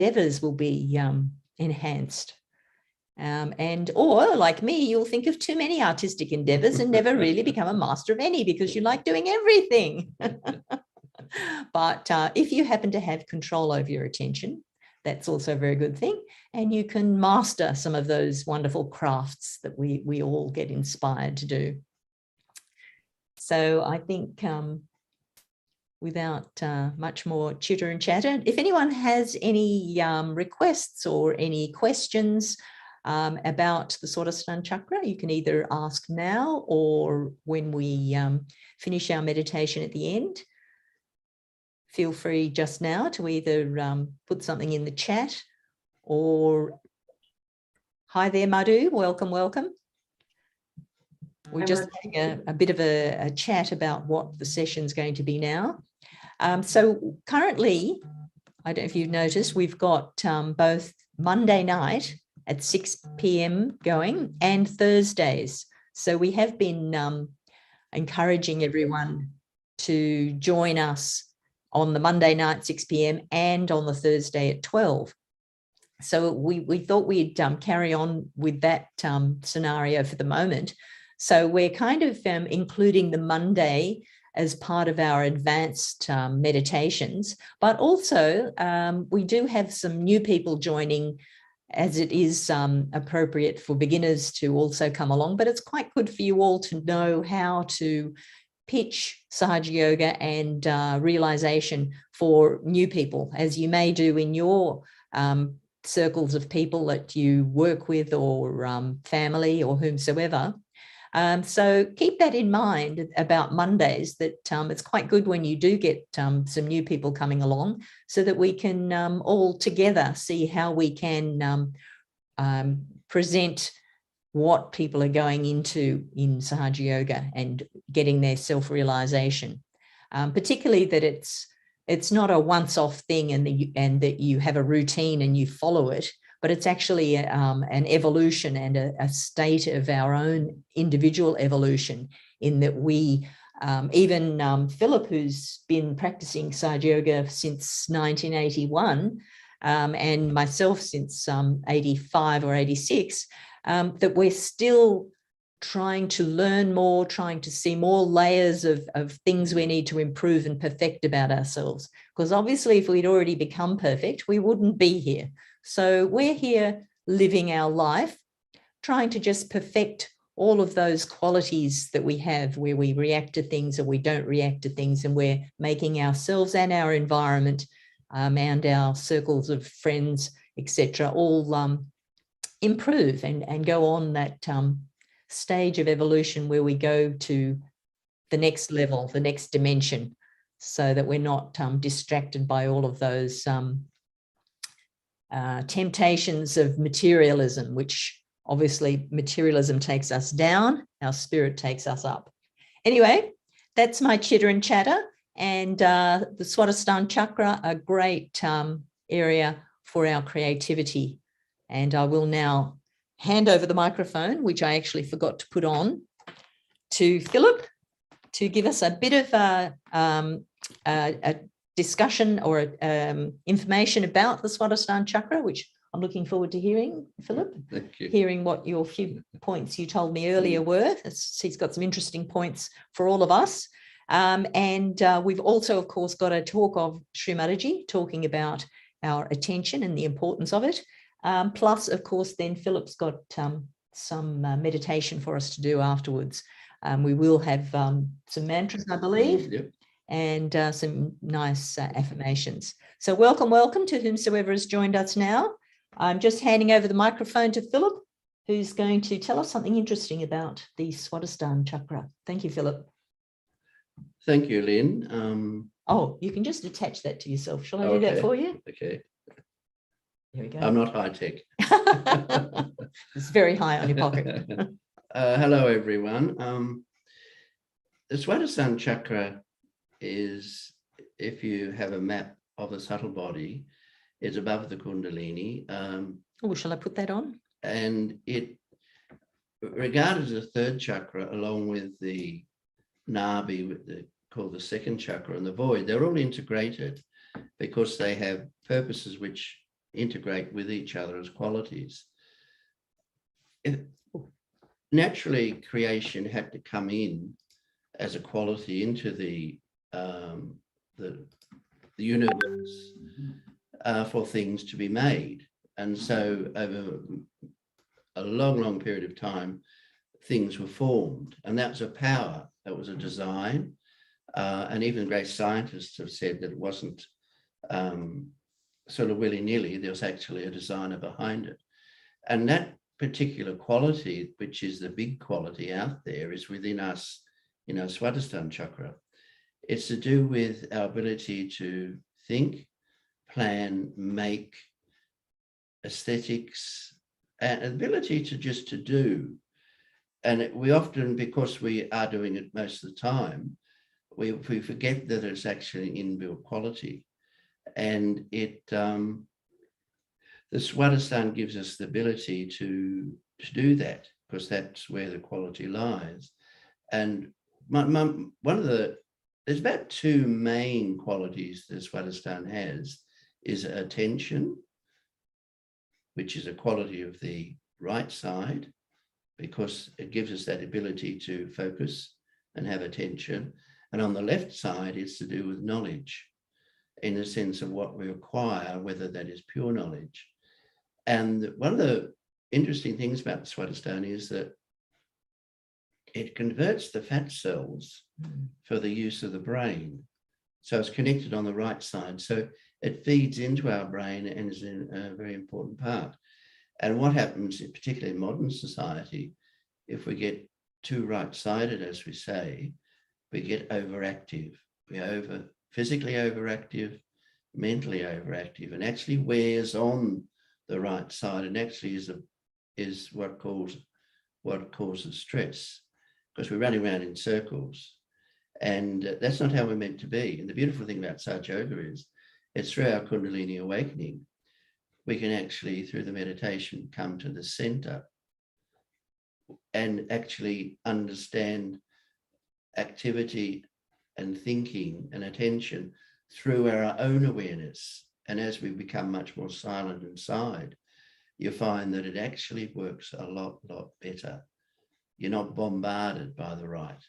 endeavors will be enhanced. Or like me, you'll think of too many artistic endeavors and never really become a master of any because you like doing everything. But if you happen to have control over your attention, that's also a very good thing. And you can master some of those wonderful crafts that we all get inspired to do. So I think without much more chitter and chatter, if anyone has any requests or any questions about the Swadhisthana chakra, you can either ask now or when we finish our meditation at the end. Feel free just now to either put something in the chat or, hi there, Madhu, welcome, welcome. We're just having a bit of a chat about what the session's going to be now. So currently, I don't know if you've noticed, we've got both Monday night at 6 p.m. going and Thursdays. So we have been encouraging everyone to join us on the Monday night, 6 p.m. and on the Thursday at 12. So we thought we'd carry on with that scenario for the moment. So we're kind of including the Monday as part of our advanced meditations, but also we do have some new people joining, as it is appropriate for beginners to also come along, but it's quite good for you all to know how to pitch Sahaja Yoga and realization for new people, as you may do in your circles of people that you work with or family or whomsoever. So keep that in mind about Mondays, that it's quite good when you do get some new people coming along, so that we can all together see how we can present what people are going into in Sahaja Yoga and getting their self-realization, particularly that it's not a once-off thing and that you have a routine and you follow it, but it's actually an evolution and a state of our own individual evolution, in that we, even Philip, who's been practicing Sahaja Yoga since 1981, and myself since 85 or 86, that we're still trying to learn more, trying to see more layers of things we need to improve and perfect about ourselves. Because obviously if we'd already become perfect, we wouldn't be here. So we're here living our life, trying to just perfect all of those qualities that we have, where we react to things or we don't react to things, and we're making ourselves and our environment and our circles of friends, etc., all improve and go on that stage of evolution where we go to the next level, the next dimension, so that we're not distracted by all of those temptations of materialism, which obviously materialism takes us down, our spirit takes us up. Anyway, that's my chitter and chatter. And the Swadhisthana chakra, a great area for our creativity. And I will now hand over the microphone, which I actually forgot to put on, to Philip to give us a bit of a discussion or information about the Swadhisthana chakra, which I'm looking forward to hearing, Philip. Thank you. Hearing what your few points you told me earlier were. He's got some interesting points for all of us. And we've also, of course, got a talk of Srimataji talking about our attention and the importance of it. Plus, of course, then Philip's got some meditation for us to do afterwards. We will have some mantras, I believe. Yep. And some nice affirmations. So welcome to whomsoever has joined us now. I'm just handing over the microphone to Philip, who's going to tell us something interesting about the Swadhisthana chakra. Thank you, Philip. Thank you, Lynn. Oh, you can just attach that to yourself. Shall I do that for you? Okay. Here we go. I'm not high tech. It's very high on your pocket. Hello, everyone. The Swadhisthana chakra is, if you have a map of the subtle body, is above the Kundalini. Oh, shall I put that on? And it, regarded as a third chakra, along with the Nabi, called the second chakra, and the void, they're all integrated because they have purposes which integrate with each other as qualities. Naturally, creation had to come in as a quality into the universe for things to be made. And so over a long period of time, things were formed, and that was a power, that was a design. And even great scientists have said that it wasn't sort of willy-nilly, there was actually a designer behind it. And that particular quality, which is the big quality out there, is within us, you know, Swadisthana chakra. It's to do with our ability to think, plan, make, aesthetics, and ability to just to do. And we often, because we are doing it most of the time, we forget that it's actually an inbuilt quality. And it the Swadisthana gives us the ability to do that, because that's where the quality lies. And one of the, there's about two main qualities that Swadisthana has, is attention, which is a quality of the right side, because it gives us that ability to focus and have attention. And on the left side, it's to do with knowledge, in the sense of what we acquire, whether that is pure knowledge. And one of the interesting things about Swadisthana is that it converts the fat cells for the use of the brain. So it's connected on the right side. So it feeds into our brain and is a very important part. And what happens, particularly in modern society, if we get too right-sided, as we say, we get overactive. We're physically overactive, mentally overactive, and actually wears on the right side, and actually is what causes stress, because we're running around in circles, and that's not how we're meant to be. And the beautiful thing about Sahaja Yoga is it's through our Kundalini awakening, we can actually, through the meditation, come to the center and actually understand activity and thinking and attention through our own awareness. And as we become much more silent inside, you find that it actually works a lot better. You're not bombarded by the right.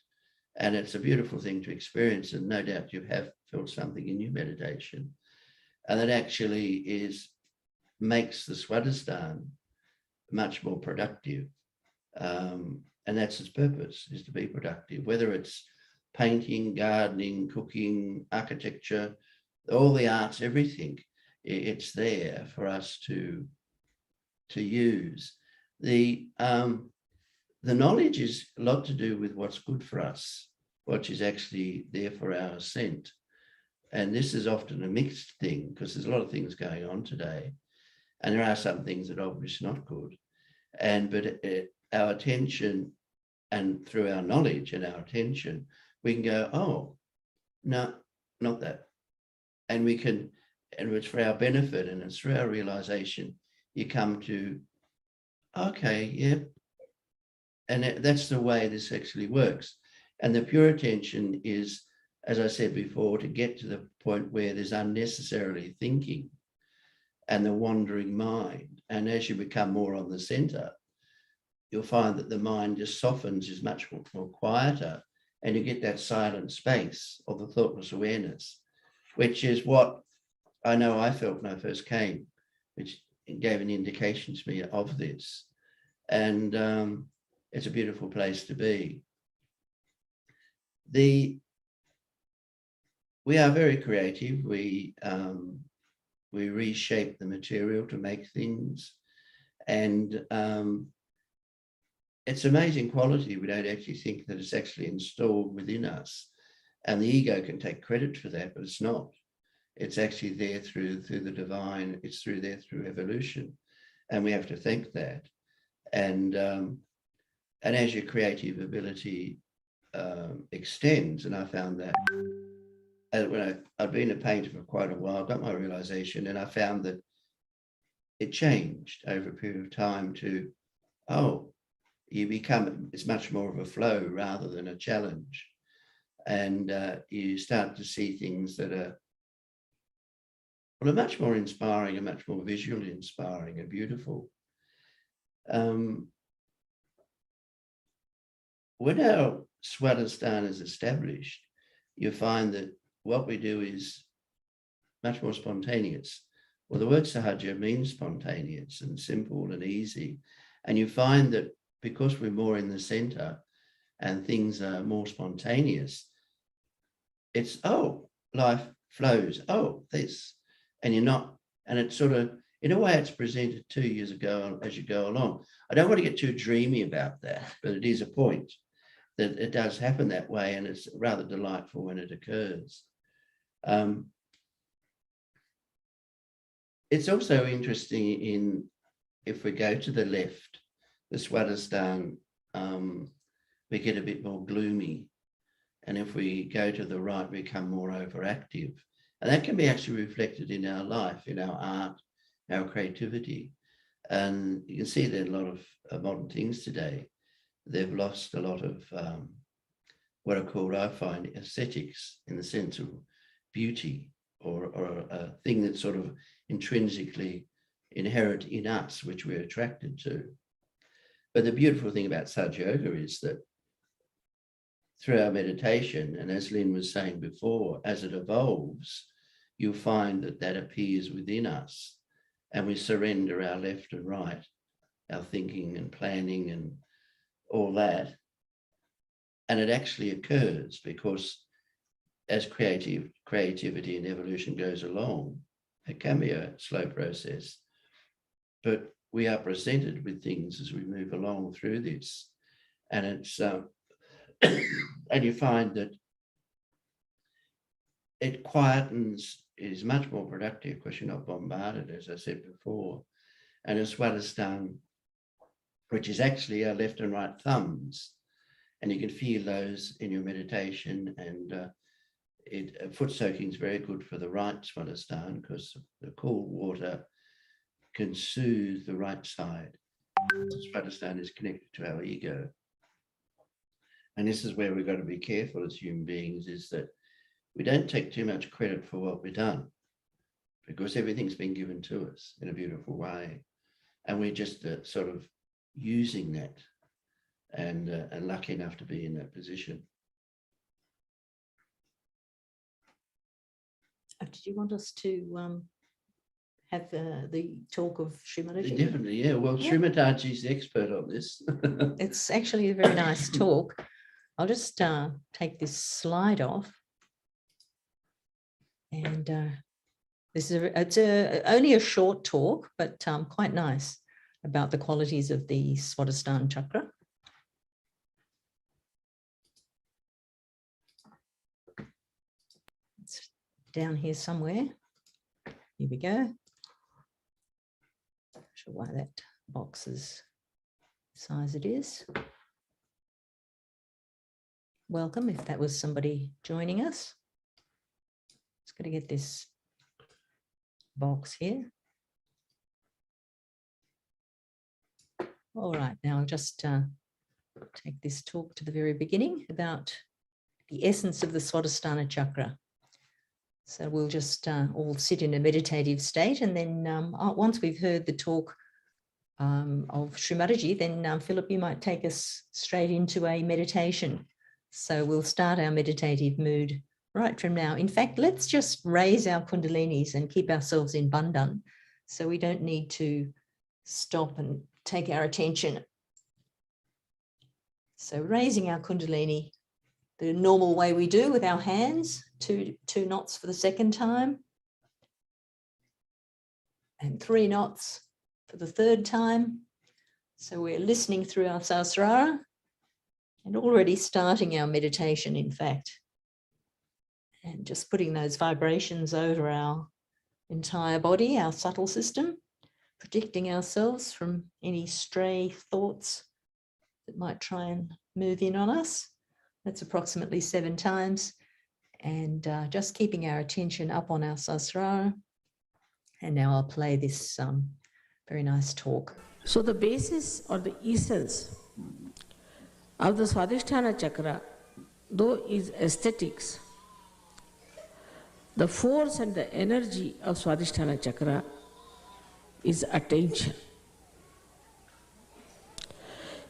And it's a beautiful thing to experience. And no doubt you have felt something in your meditation. And that actually makes the Swadisthana much more productive. And that's its purpose, is to be productive, whether it's painting, gardening, cooking, architecture, all the arts, everything. It's there for us to use. The knowledge is a lot to do with what's good for us, what is actually there for our ascent. And this is often a mixed thing, because there's a lot of things going on today, and there are some things that are obviously not good. But our attention, and through our knowledge and our attention, we can go, oh, no, not that. And we can, and it's for our benefit, and it's through our realization, you come to, okay, yeah. And that's the way this actually works. And the pure attention is, as I said before, to get to the point where there's unnecessarily thinking and the wandering mind. And as you become more on the center, you'll find that the mind just softens, is much more quieter, and you get that silent space of the thoughtless awareness, which is what I know I felt when I first came, which gave an indication to me of this. And it's a beautiful place to be. We are very creative. We reshape the material to make things, and it's amazing quality. We don't actually think that it's actually installed within us, and the ego can take credit for that, but it's not. It's actually there through the divine. It's there through evolution, and we have to thank that. And as your creative ability extends, and I found that when I'd been a painter for quite a while, I got my realization, and I found that it changed over a period of time to, it's much more of a flow rather than a challenge. And you start to see things that are well, are much more inspiring and much more visually inspiring and beautiful. When our Swadisthana is established, you find that what we do is much more spontaneous. Well, the word Sahaja means spontaneous and simple and easy. And you find that because we're more in the center and things are more spontaneous, it's, oh, life flows, oh, this. And you're not, and it's sort of, in a way, it's presented to you as you go along. I don't want to get too dreamy about that, but it is a point that it does happen that way, and it's rather delightful when it occurs. It's also interesting if we go to the left, the Swadhisthana, we get a bit more gloomy. And if we go to the right, we become more overactive. And that can be actually reflected in our life, in our art, our creativity. And you can see that a lot of modern things today, they've lost a lot of what are called, I find, aesthetics, in the sense of beauty, or a thing that's sort of intrinsically inherent in us, which we're attracted to. But the beautiful thing about Sahaja Yoga is that through our meditation, and as Lynn was saying before, as it evolves, you'll find that that appears within us, and we surrender our left and right, our thinking and planning and all that. And it actually occurs because as creativity and evolution goes along, it can be a slow process, but we are presented with things as we move along through this. And it's, and you find that it quietens, it is much more productive because you're not bombarded, as I said before. And a Swadhisthana, which is actually our left and right thumbs, and you can feel those in your meditation. And foot soaking is very good for the right Swadhisthana because the cool water can soothe the right side. The Swadhisthana is connected to our ego. And this is where we've got to be careful as human beings, is that we don't take too much credit for what we've done, because everything's been given to us in a beautiful way. And we're just sort of using that and lucky enough to be in that position. Did you want us to have the talk of Srimataji? Definitely, yeah. Well, yeah. Srimataji's the expert on this. It's actually a very nice talk. I'll just take this slide off. And this is only a short talk, but quite nice, about the qualities of the Swadhisthana chakra. It's down here somewhere. Here we go. Not sure why that box is the size it is. Welcome, if that was somebody joining us. Just got to get this box here. All right, now I'll just take this talk to the very beginning about the essence of the Swadhisthana chakra. So we'll just all sit in a meditative state, and then once we've heard the talk of Srimataji, then Philip, you might take us straight into a meditation. So we'll start our meditative mood right from now. In fact, let's just raise our kundalinis and keep ourselves in bandhan, so we don't need to stop and take our attention. So raising our kundalini the normal way we do with our hands, two knots for the second time, and 3 knots for the third time. So we're listening through our Sahasrara and already starting our meditation, in fact, and just putting those vibrations over our entire body, our subtle system, protecting ourselves from any stray thoughts that might try and move in on us. That's approximately 7 times. And just keeping our attention up on our Sahasrara. And now I'll play this very nice talk. So the basis or the essence of the Swadhisthana chakra, though is aesthetics, the force and the energy of Swadisthana chakra is attention.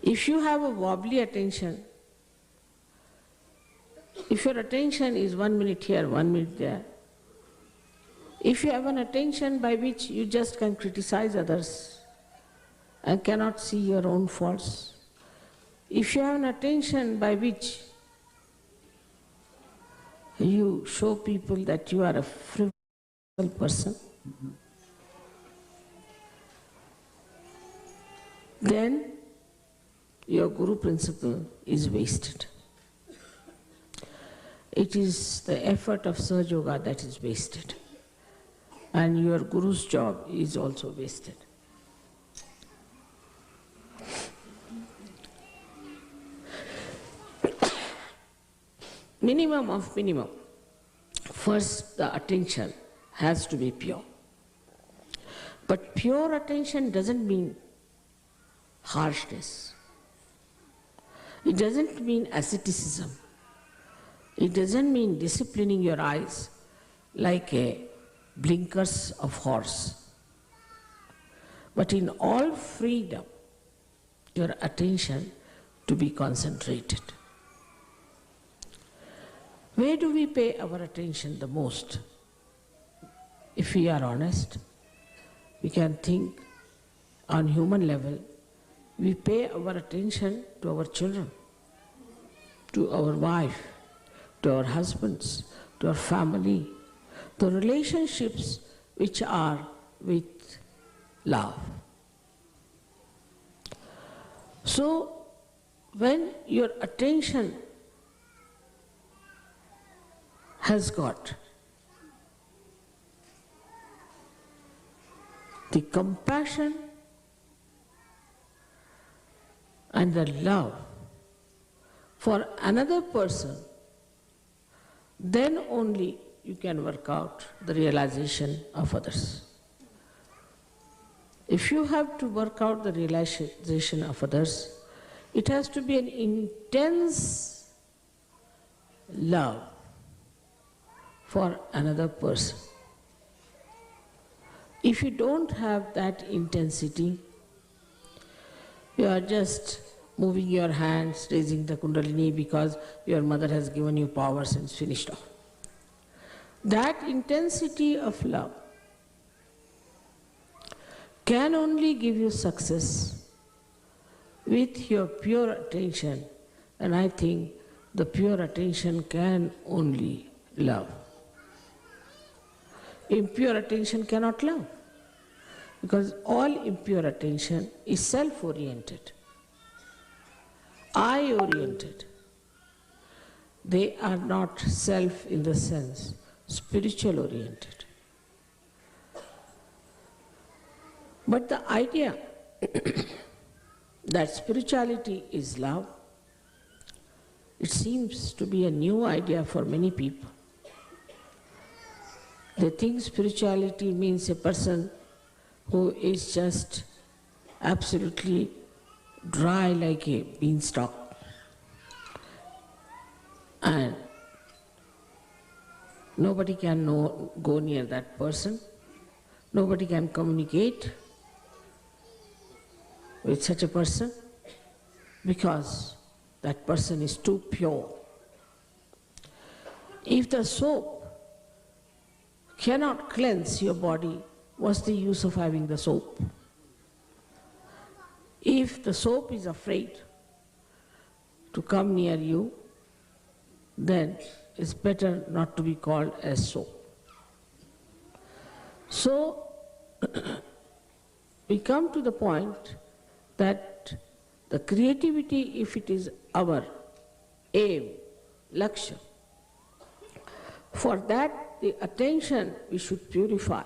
If you have a wobbly attention, if your attention is 1 minute here, 1 minute there, if you have an attention by which you just can criticize others and cannot see your own faults, if you have an attention by which you show people that you are a frivolous person, then your Guru principle is wasted. It is the effort of Sahaja Yoga that is wasted, and your Guru's job is also wasted. Minimum of minimum. First, the attention has to be pure. But pure attention doesn't mean harshness. It doesn't mean asceticism. It doesn't mean disciplining your eyes like a blinkers of horse. But in all freedom, your attention to be concentrated. Where do we pay our attention the most? If we are honest, we can think on human level, we pay our attention to our children, to our wife, to our husbands, to our family, the relationships which are with love. So, when your attention has got the compassion and the love for another person, then only you can work out the realization of others. If you have to work out the realization of others, it has to be an intense love for another person. If you don't have that intensity, you are just moving your hands, raising the kundalini because your mother has given you powers and it's finished off. That intensity of love can only give you success with your pure attention, and I think the pure attention can only love. Impure attention cannot love, because all impure attention is self-oriented, I-oriented. They are not self in the sense, spiritual-oriented. But the idea that spirituality is love, it seems to be a new idea for many people. They think spirituality means a person who is just absolutely dry like a beanstalk, and nobody can go near that person, nobody can communicate with such a person because that person is too pure. If the soap cannot cleanse your body, what's the use of having the soap? If the soap is afraid to come near you, then it's better not to be called as soap. So, we come to the point that the creativity, if it is our aim, lakshya, for that the attention we should purify.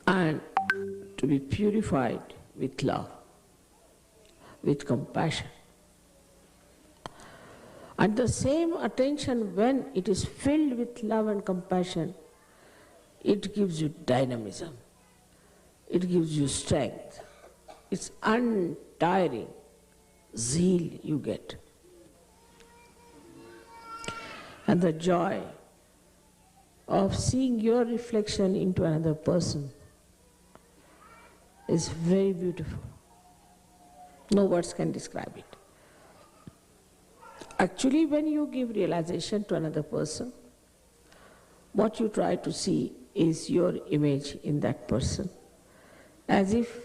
And to be purified with love, with compassion. And the same attention, when it is filled with love and compassion, it gives you dynamism, it gives you strength, it's untiring zeal you get. and the joy of seeing your reflection into another person is very beautiful. No words can describe it. Actually, when you give realization to another person, what you try to see is your image in that person. As if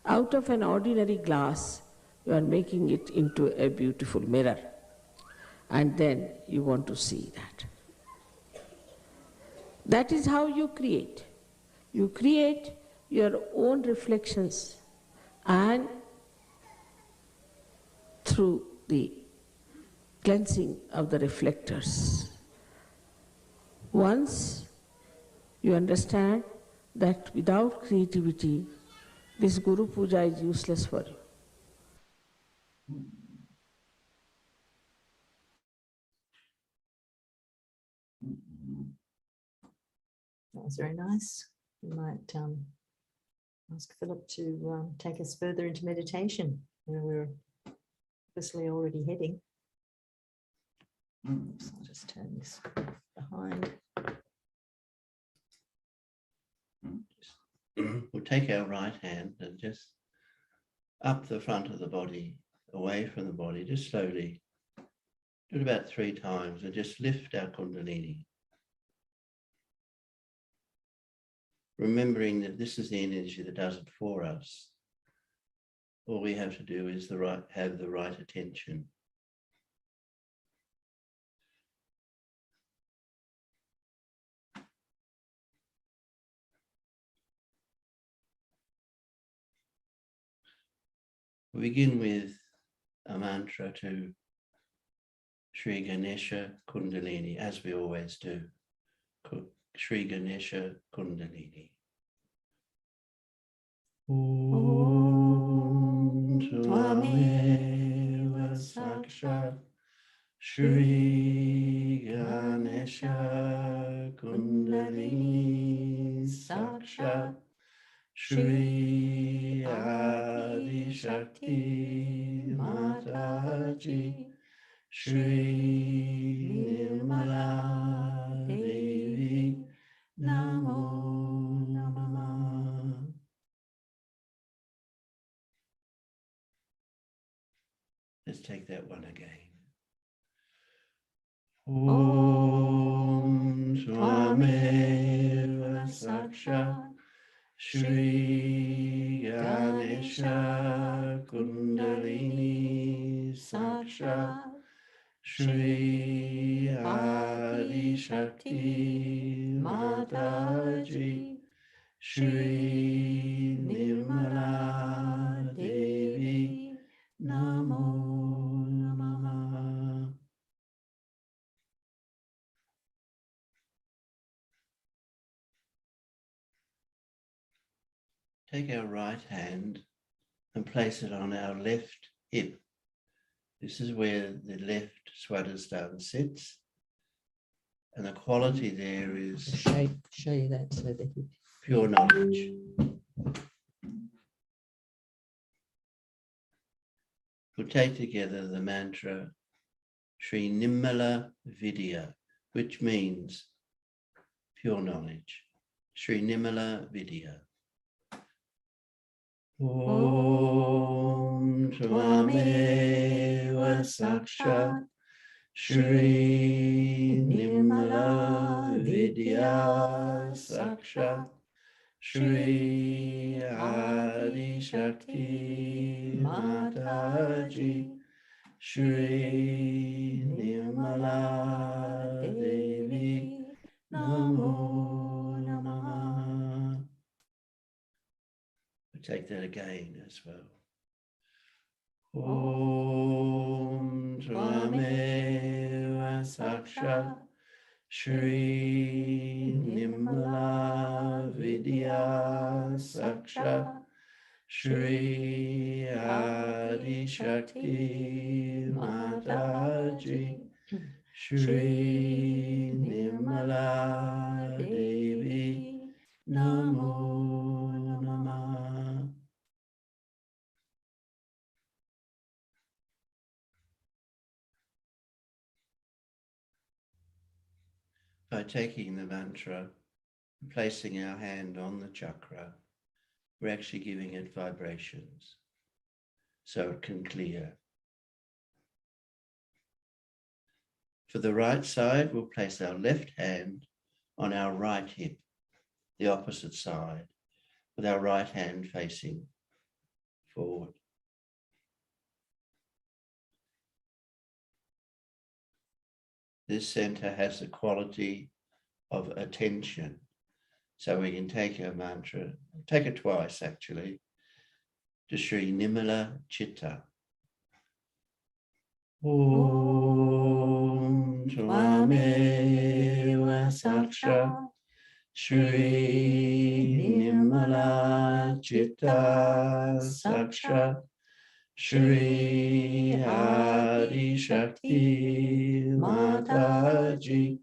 out of an ordinary glass, you are making it into a beautiful mirror. And then you want to see that. That is how you create. You create your own reflections, and through the cleansing of the reflectors, once you understand that without creativity, this Guru Puja is useless for you. That was very nice. We might ask Philip to take us further into meditation, where we're obviously already heading. So I'll just turn this behind. We'll take our right hand and just up the front of the body, away from the body, just slowly. Do it about 3 times and just lift our Kundalini. Remembering that this is the energy that does it for us. All we have to do is have the right attention. We begin with a mantra to Sri Ganesha Kundalini, as we always do. Sri Ganesha Kundalini. Om Tvameva Sakshat Sri Ganesha Kundalini Sakshat Shri Adi Shakti Mataji Shri Nirmala Devi Namo Namah. Let's take that one again. Om Tvameva Sakshat Shri Ganesha Kundalini Sakshat Shri Adi Shakti Mataji Shri Nirmala Devi Namo Namah. Take our right hand and place it on our left hip. This is where the left Swadisthana sits. And the quality there is Show you that so that you pure knowledge. We'll take together the mantra Sri Nirmala Vidya, which means pure knowledge. Sri Nirmala Vidya. Om Tvameva Sakshat Shri Nirmala Vidya Sakshat Shri Adi Shakti Mataji Shri Nirmala Devi Namo Namah. We'll take that again as well. Om Tvameva Sakshat Shri Nirmala Vidya Sakshat Shri Adi Shakti Mataji Shri Nirmala Devi Namo Namah. by taking the mantra, placing our hand on the chakra, we're actually giving it vibrations so it can clear. For the right side, we'll place our left hand on our right hip, the opposite side, with our right hand facing forward. This center has the quality of attention. So we can take our mantra, take it twice actually, to Sri Nimala Chitta. Om Tvameva Saksha Shri Nimala Chitta Saksha Shri Adi Shakti Mataji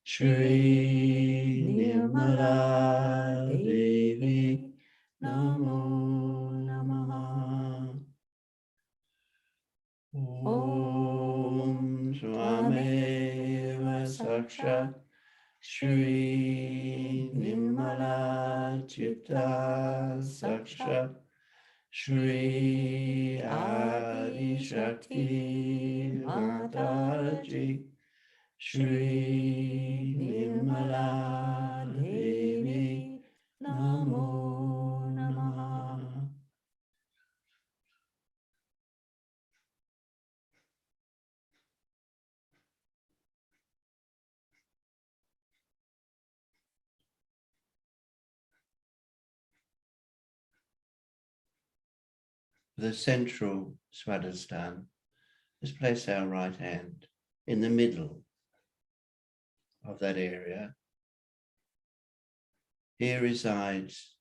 Shri Nirmala Devi Namo Namaha. Om Swameva Sakshat Shri Nirmala Chitta Sakshat Shri Adi Shakti Mataji Shri Nirmala Devi Namo Namaha. The central Swadisthana, let's place our right hand in the middle of that area. Here resides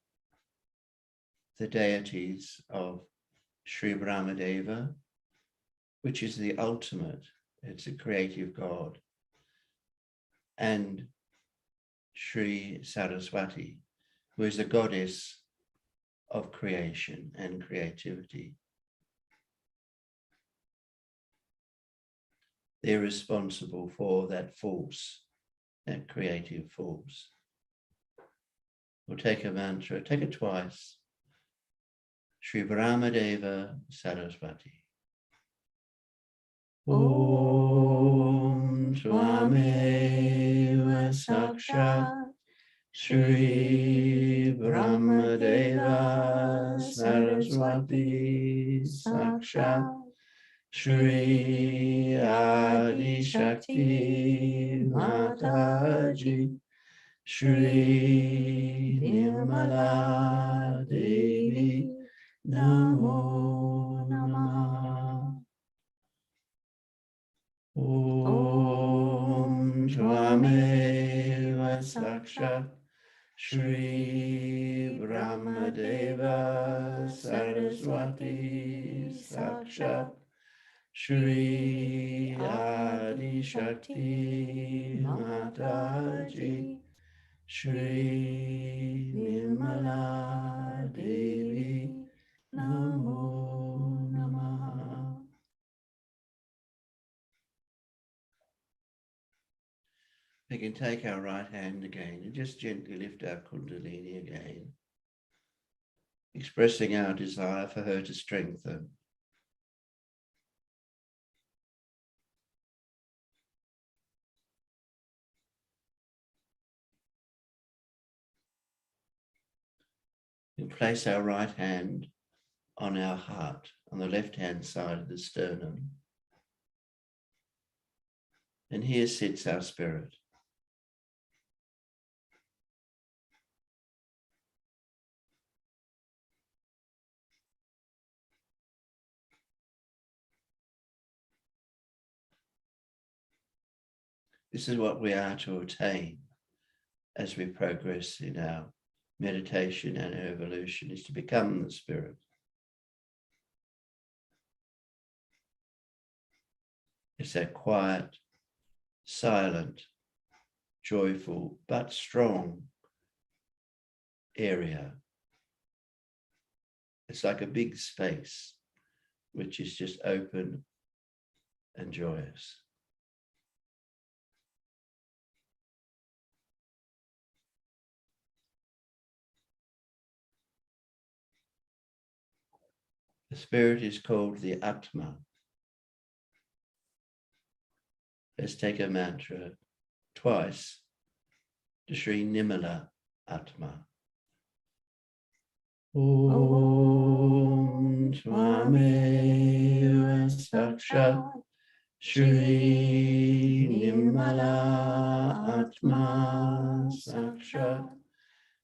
the deities of Sri Brahmadeva, which is the ultimate, it's a creative God, and Sri Saraswati, who is the goddess of creation and creativity. They're responsible for that force, that creative force. We'll take a mantra, take it twice. Sri Brahmadeva Saraswati. Om Tvameva Sakshat Shri Brahmadeva Saraswati Sakshat Shri Adi Shakti Mataji Shri Nirmala Devi Namo Namaha. Om Tvameva Sakshat Shri Brahmadeva Saraswati Sakshat Shri Adi Shakti Mataji Shri Nirmala Devi Namo Namaha. We can take our right hand again and just gently lift our Kundalini again, expressing our desire for her to strengthen. We place our right hand on our heart, on the left-hand side of the sternum. And here sits our spirit. This is what we are to attain as we progress in our meditation and evolution, is to become the spirit. It's that quiet, silent, joyful, but strong area. It's like a big space, which is just open and joyous. The spirit is called the Atma. Let's take a mantra twice to Sri Nimala Atma. Om Swameva Sakshat Shri Nimala Atma Sakshat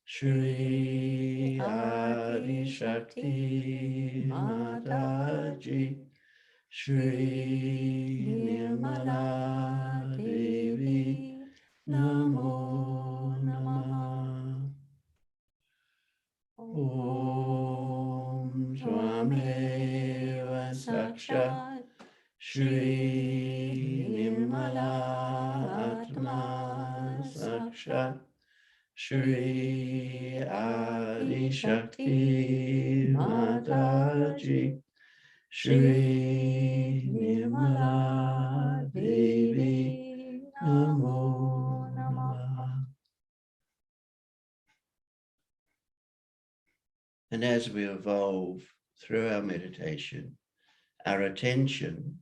Shri Adi Shakti Mataji Shri Nirmala Devi Namo Namah. Om Swameva Sakshat Shri Nirmala Atma Sakshat Shri Adi Shakti Mataji Shri Nirmala Devi Namo Namah. And as we evolve through our meditation, our attention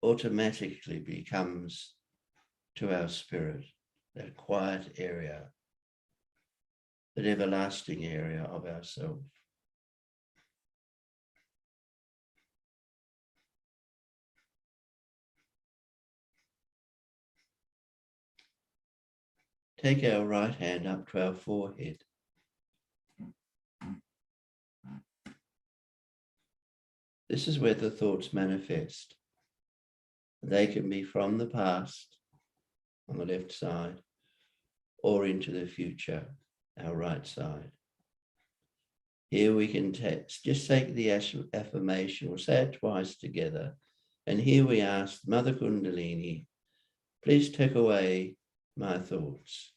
automatically becomes to our spirit, that quiet area, that everlasting area of ourself. Take our right hand up to our forehead. This is where the thoughts manifest. They can be from the past, on the left side, or into the future, our right side. Here we can just take the affirmation, we'll say it twice together. And here we ask, Mother Kundalini, please take away my thoughts.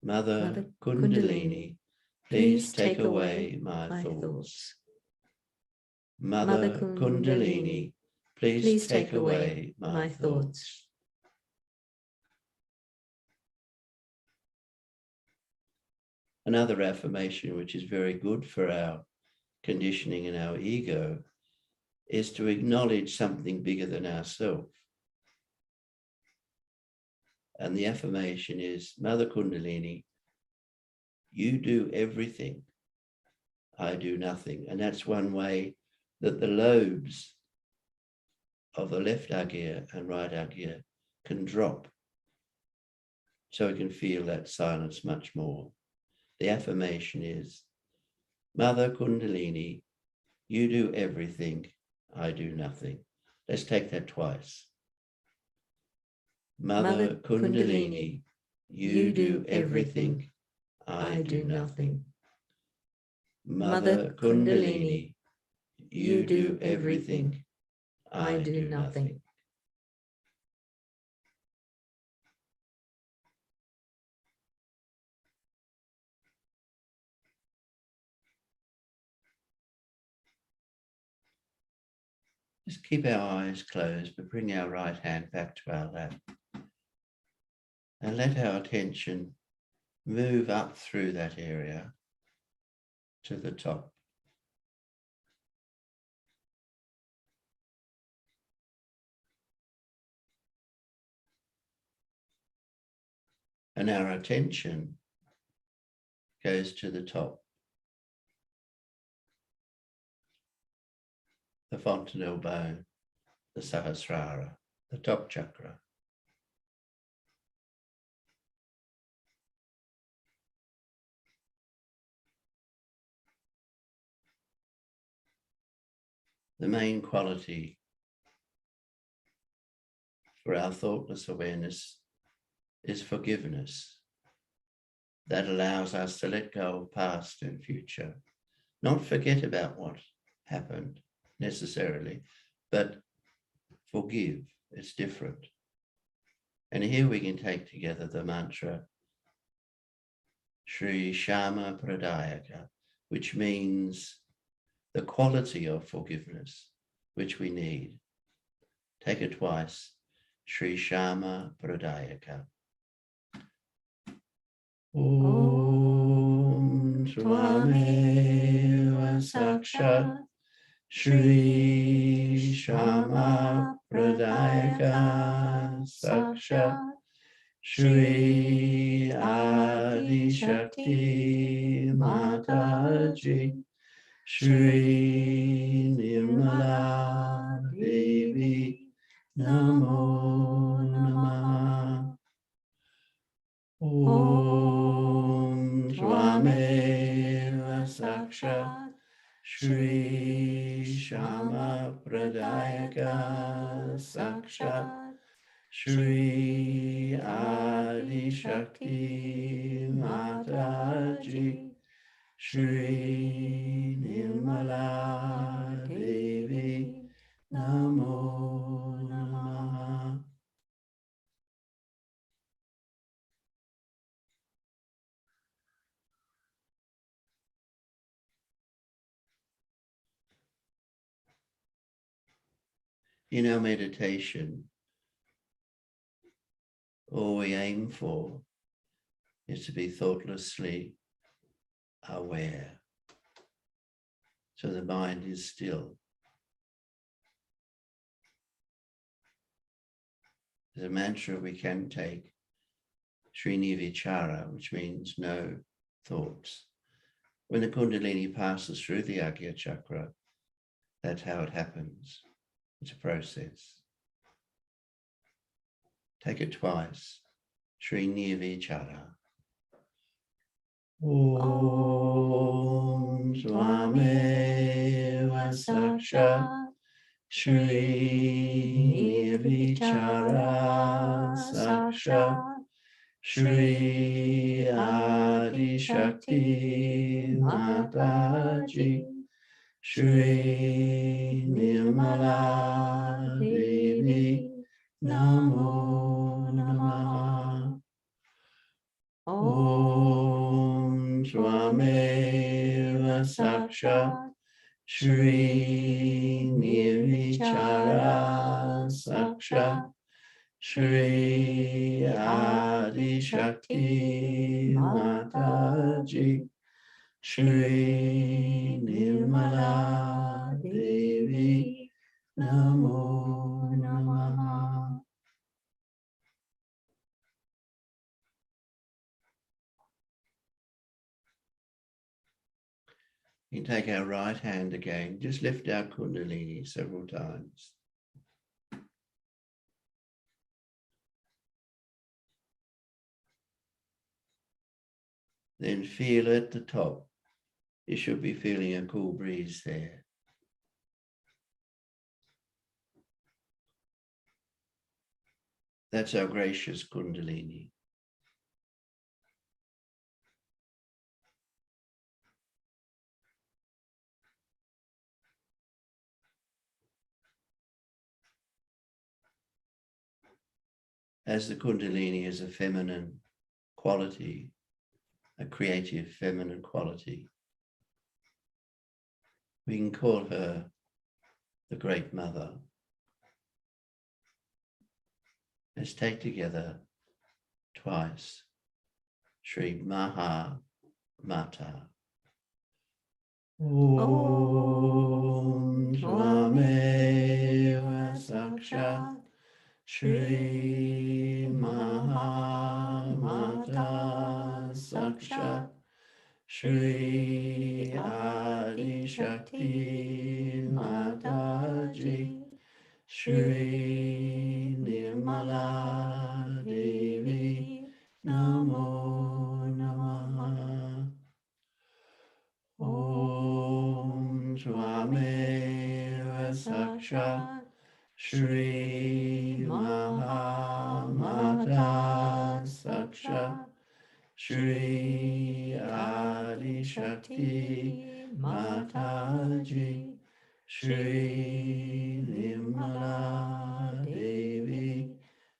Mother Kundalini, please take away my thoughts. Mother Kundalini, please take away my thoughts. Another affirmation which is very good for our conditioning and our ego is to acknowledge something bigger than ourselves. And the affirmation is, Mother Kundalini, you do everything, I do nothing. And that's one way that the lobes of the left agya and right agya can drop, so we can feel that silence much more. The affirmation is, Mother Kundalini, you do everything, I do nothing. Let's take that twice. Mother Kundalini, you do everything, I do nothing. Mother Kundalini, you do everything, I do nothing. Just keep our eyes closed, but bring our right hand back to our lap. And let our attention move up through that area to the top. And our attention goes to the top. The fontanelle bone, the Sahasrara, the top chakra. The main quality for our thoughtless awareness is forgiveness. That allows us to let go of past and future, not forget about what happened necessarily, but forgive. It's different. And here we can take together the mantra Sri Shama Pradayaka, which means the quality of forgiveness, which we need. Take it twice. Sri Shama Pradayaka. Om Swami Sakshat Shri Shama Pradayaka Sakshat Shri Adi Shakti Mataji Shri Nirmala Devi Namo Namaha. Om Swameva Sakshat Shri Shama Pradayaka Sakshat Shri Adi Shakti Mataji Shri Nirmala Devi Namo Namaha. In our meditation, all we aim for is to be thoughtlessly aware. So the mind is still. As a mantra we can take Sri Nirvichara, which means no thoughts. When the Kundalini passes through the Agya chakra, that's how it happens. It's a process. Take it twice. Sri Nirvichara. Om Swameva Sakshat Shri Nirvichara Sakshat Shri Adi Shakti Mataji Shri Nirmala Devi Namo Namaha. Om Swameva Sakshat Shri Nirvichara Sakshat Shri Adi Shakti Mataji Shri Nirmala Devi Namo Namaha. You take our right hand again, just lift our Kundalini several times. Then feel at the top. You should be feeling a cool breeze there. That's our gracious Kundalini. As the Kundalini is a feminine quality, a creative feminine quality, we can call her the Great Mother. Let's take together twice. Shri Maha Mata. Om Swameva Sakshat Shri Maha Mata Sakshat Shri Adi Shakti Mataji Shri Nirmala Devi Namo Namaha. Om Swameva Sakshat Shri Maha Mata Sakshat Shri Adi Shakti Mataji Shri Nirmala Devi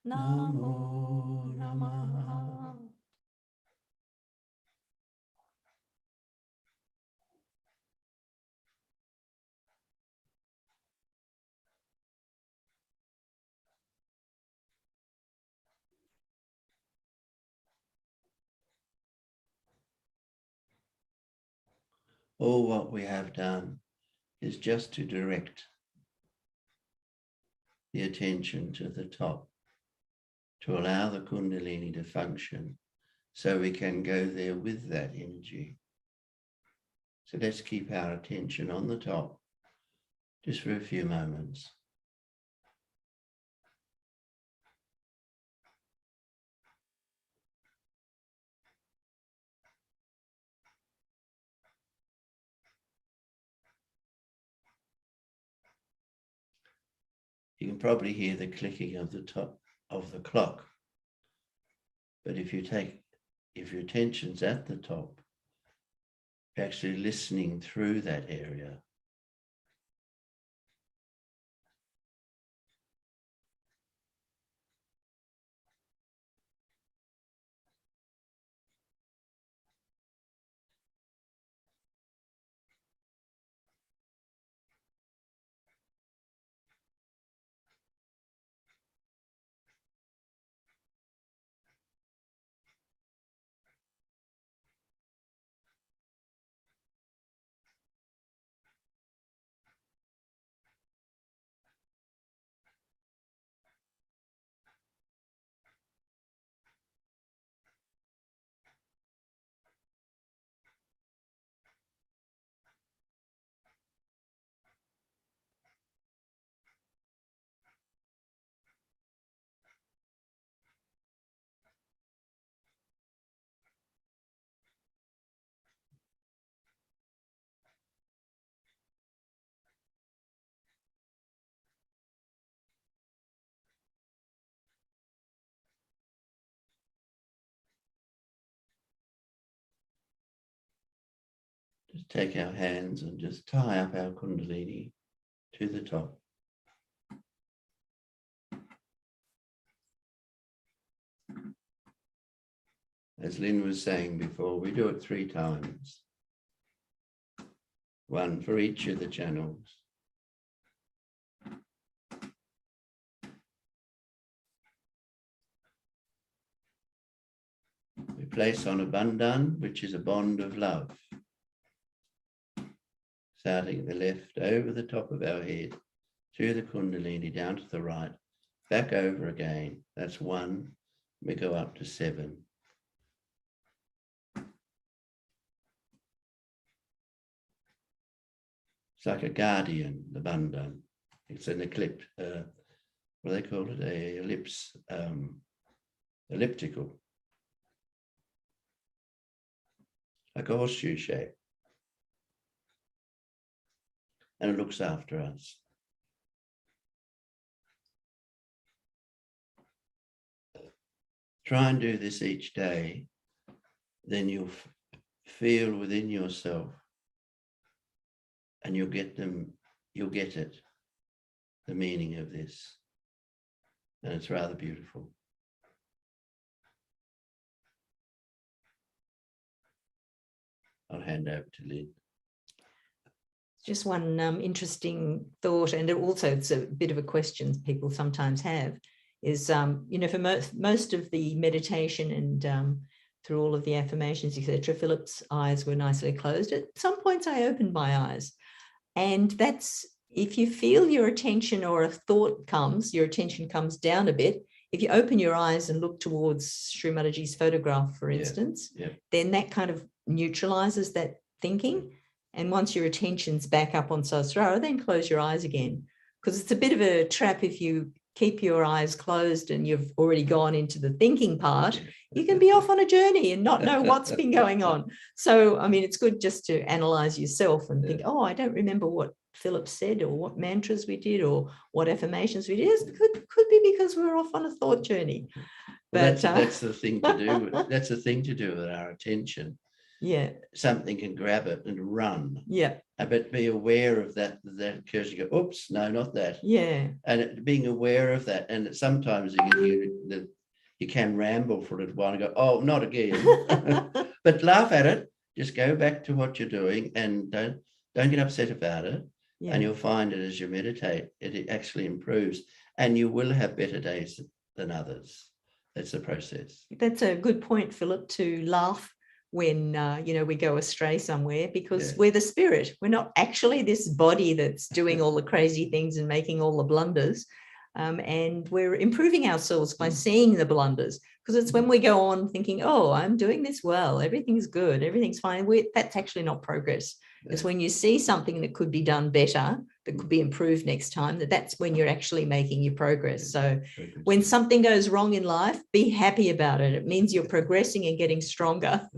Namo Namaha. All what we have done is just to direct the attention to the top, to allow the Kundalini to function so we can go there with that energy. So let's keep our attention on the top just for a few moments. You can probably hear the clicking of the top of the clock. But if your attention's at the top, you're actually listening through that area. Just take our hands and just tie up our Kundalini to the top. As Lynn was saying before, we do it 3 times. 1 for each of the channels. We place on a bandhan, which is a bond of love. Starting at the left, over the top of our head, through the Kundalini, down to the right, back over again. That's 1. We go up to 7. It's like a guardian, the bandhan. It's an ellipse, what do they call it? A ellipse, elliptical. Like a horseshoe shape. And it looks after us. Try and do this each day, then you'll feel within yourself, and you'll get it, the meaning of this. And it's rather beautiful. I'll hand over to Lynn. Just one interesting thought, and also it's a bit of a question people sometimes have, is, you know, for most of the meditation and through all of the affirmations, etc., Philip's eyes were nicely closed. At some points I opened my eyes. And that's, if you feel your attention or a thought comes, your attention comes down a bit, if you open your eyes and look towards Sri Mataji's photograph, for instance, then that kind of neutralizes that thinking. And once your attention's back up on Sahasrara, then close your eyes again. Because it's a bit of a trap if you keep your eyes closed and you've already gone into the thinking part, you can be off on a journey and not know what's been going on. So, I mean, it's good just to analyze yourself and think, oh, I don't remember what Philip said or what mantras we did or what affirmations we did. It could be because we're off on a thought journey. But that's the thing to do. That's the thing to do with our attention. Yeah. Something can grab it and run. Yeah. But be aware of that occurs. You go, oops, no, not that. Yeah. And being aware of that. And sometimes you can ramble for a little while and go, oh, not again. But laugh at it. Just go back to what you're doing and don't get upset about it. Yeah. And you'll find it as you meditate, it actually improves. And you will have better days than others. That's the process. That's a good point, Philip, to laugh when we go astray somewhere, because Yeah. we're the spirit. We're not actually this body that's doing all the crazy things and making all the blunders. And we're improving ourselves by seeing the blunders, because it's when we go on thinking, oh, I'm doing this well, everything's good, everything's fine. That's actually not progress. Yeah. It's when you see something that could be done better, that could be improved next time, that's when you're actually making your progress. So when something goes wrong in life, be happy about it. It means you're progressing and getting stronger.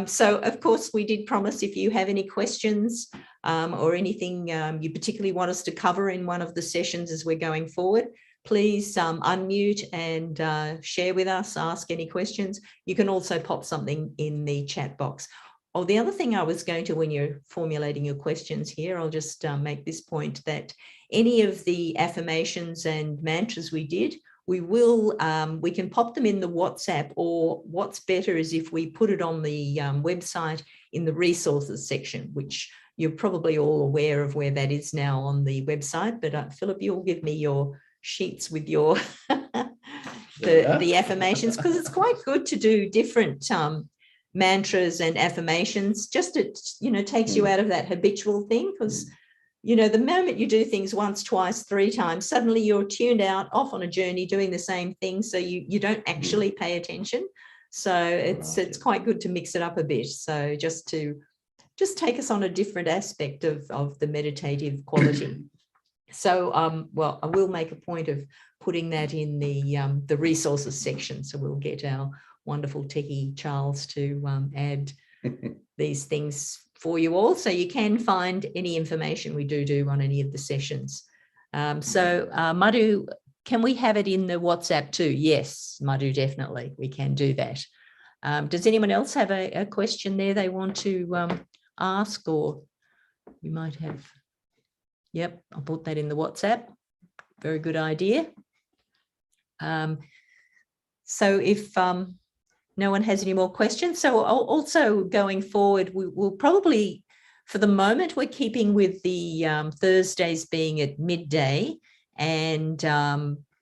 So, of course, we did promise, if you have any questions or anything you particularly want us to cover in one of the sessions as we're going forward, please unmute and share with us, ask any questions. You can also pop something in the chat box. Oh, the other thing I was going to, when you're formulating your questions here, I'll just make this point, that any of the affirmations and mantras we did, we can pop them in the WhatsApp, or what's better is if we put it on the website in the resources section, which you're probably all aware of where that is now on the website. But Philip, you'll give me your sheets with your the affirmations, because it's quite good to do different mantras and affirmations. Just it takes you out of that habitual thing, because the moment you do things once, twice, 3 times, suddenly you're tuned out, off on a journey doing the same thing, so you don't actually pay attention. So it's quite good to mix it up a bit, so just take us on a different aspect of the meditative quality. So well, I will make a point of putting that in the resources section, so we'll get our wonderful techie Charles to add these things for you all, so you can find any information we do on any of the sessions. So Madhu, can we have it in the WhatsApp too? Yes, Madhu, definitely, we can do that. Does anyone else have a question there they want to ask, or we might have? Yep, I'll put that in the WhatsApp. Very good idea. So if no one has any more questions, so also going forward, we'll probably, for the moment, we're keeping with the Thursdays being at midday and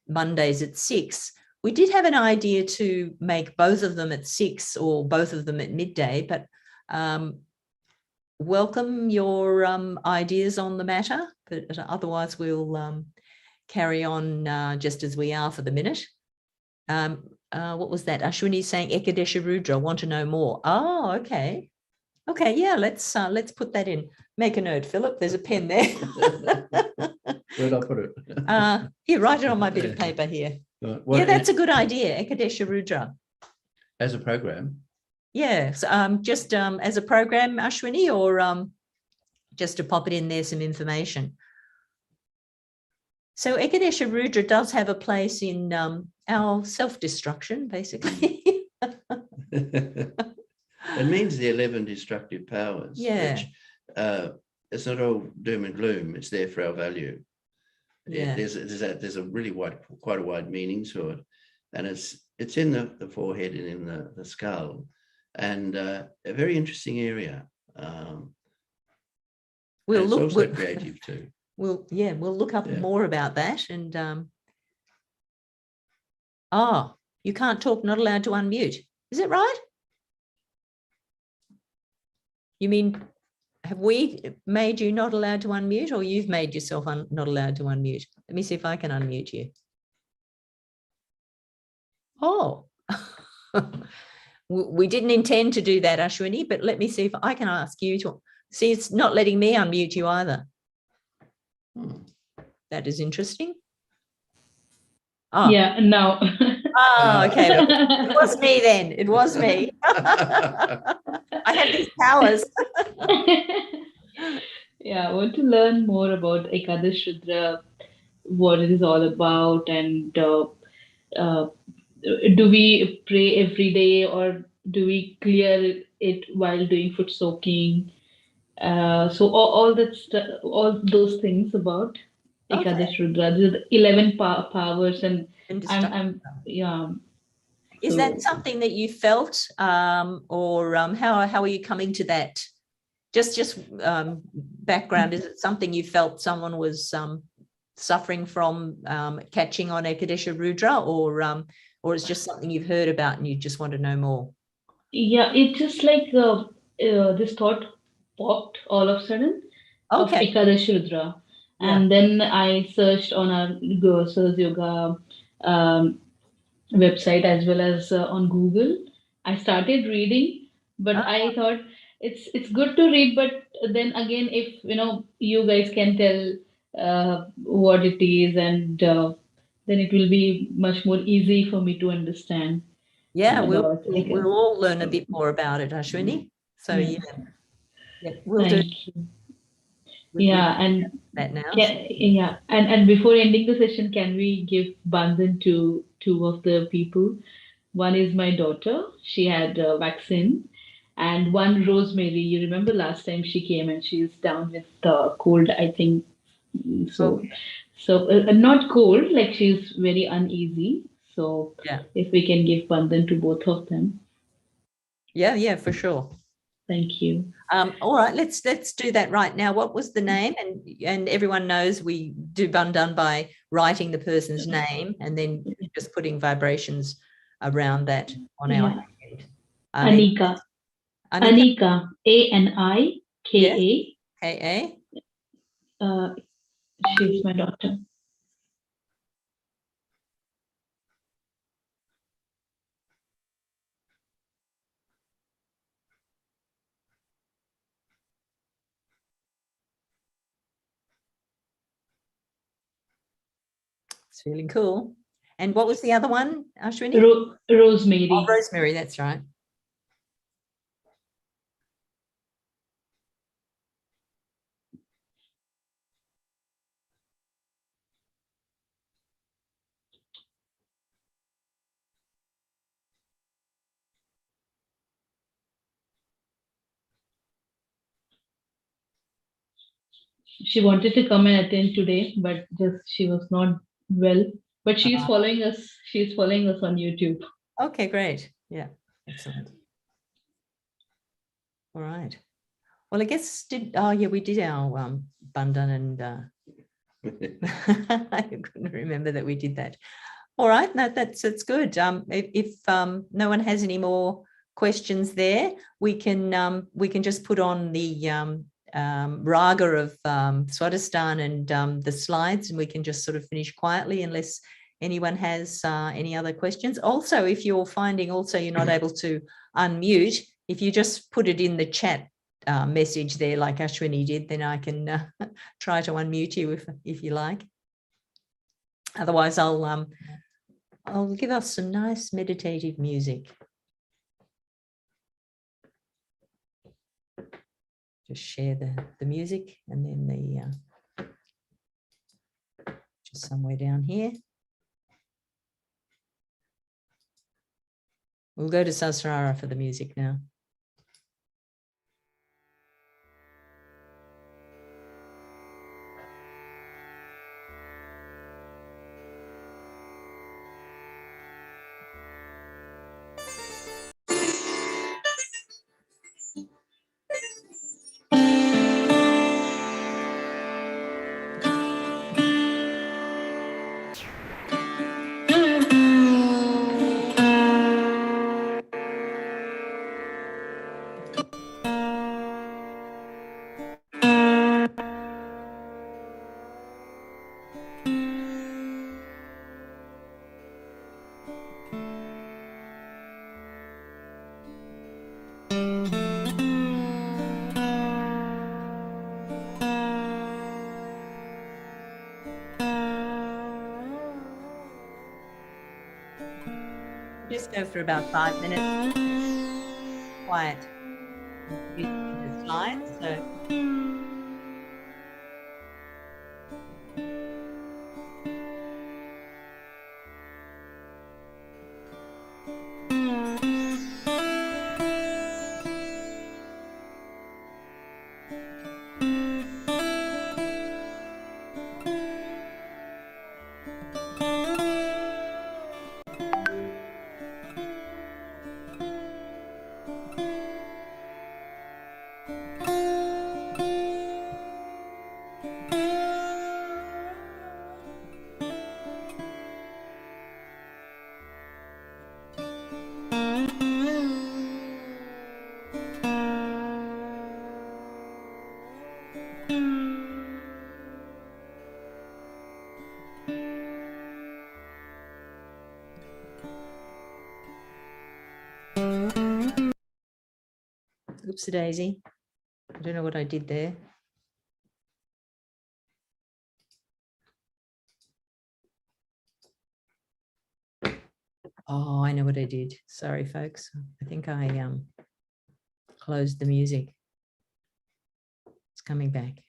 Mondays at 6. We did have an idea to make both of them at 6 or both of them at midday, but welcome your ideas on the matter. But otherwise, we'll carry on just as we are for the minute. What was that? Ashwini saying Ekadesha Rudra, want to know more. Oh, okay. Okay, yeah, let's put that in. Make a note, Philip. There's a pen there. Where'd I put it? Here, write it on my bit of paper here. Yeah, that's a good idea. Ekadesha Rudra. As a program? Yeah, so, just as a program, Ashwini, or just to pop it in there, some information. So Ekadesha Rudra does have a place in our self-destruction, basically. It means the 11 destructive powers. Yeah. Which, it's not all doom and gloom. It's there for our value. Yeah. There's a really quite a wide meaning to it, and it's in the forehead and in the skull, and a very interesting area. It's also creative too. We'll look up more about that. And you can't talk, not allowed to unmute. Is it right? You mean, have we made you not allowed to unmute, or you've made yourself not allowed to unmute? Let me see if I can unmute you. Oh, we didn't intend to do that, Ashwini, but let me see if I can ask you to. See, it's not letting me unmute you either. That is interesting. Oh. Yeah, no. Oh, okay. It was me then. It was me. I had these powers. Yeah, I want to learn more about Ekadash Rudra, what it is all about, and do we pray every day, or do we clear it while doing foot soaking? So all that stuff, all those things about Ekadash Rudra, the 11 powers, and I'm yeah. Is that something that you felt, or how are you coming to that? Just background, is it something you felt someone was suffering from catching on Ekadesha Rudra, or it's just something you've heard about and you just want to know more? Yeah, it's just like this thought popped all of a sudden of Okay. Ekadash Rudra. Yeah. And then I searched on our Sahaja Yoga website as well as on Google. I started reading, but Ah, I thought it's good to read, but then again, if you guys can tell what it is, and then it will be much more easy for me to understand yeah, about we'll all learn a bit more about it, Ashwini. So Yeah. yeah, we'll do. Thank you. We've Yeah, and that now. yeah, and before ending the session, can we give Bandhan to two of the people? One is my daughter. She had a vaccine, and one Rosemary. You remember last time she came and she's down with cold, I think. So, Okay. so not cold, like she's very uneasy. So, Yeah. if we can give Bandhan to both of them, Yeah, for sure. thank you. All right, let's do that right now. What was the name? And everyone knows we do Bandhan by writing the person's name and then just putting vibrations around that on our Yeah, hand. Anika. Anika? Anika, Yeah. Anika. K-A? She's my daughter. It's feeling cool. And what was the other one, Ashwini? Oh, Rosemary. Rosemary, that's right. She wanted to come and attend today, but just she was not well. But she's following us. She's following us on YouTube. Okay, great. Yeah, excellent. All right. Well, I guess we did our Bandhan and I couldn't remember that we did that. All right, no, that's good. If no one has any more questions there, we can just put on the raga of Swadisthana and the slides, and we can just sort of finish quietly unless anyone has any other questions. Also, if you're finding you're not able to unmute, if you just put it in the chat message there like Ashwini did, then I can try to unmute you if you like. Otherwise, I'll give us some nice meditative music. Just share the music and then the just somewhere down here. We'll go to Sasrara for the music now. Just go for about 5 minutes. Quiet. The slides. So. Oops, daisy. I don't know what I did there. Oh, I know what I did. Sorry, folks. I think I closed the music. It's coming back.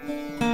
you.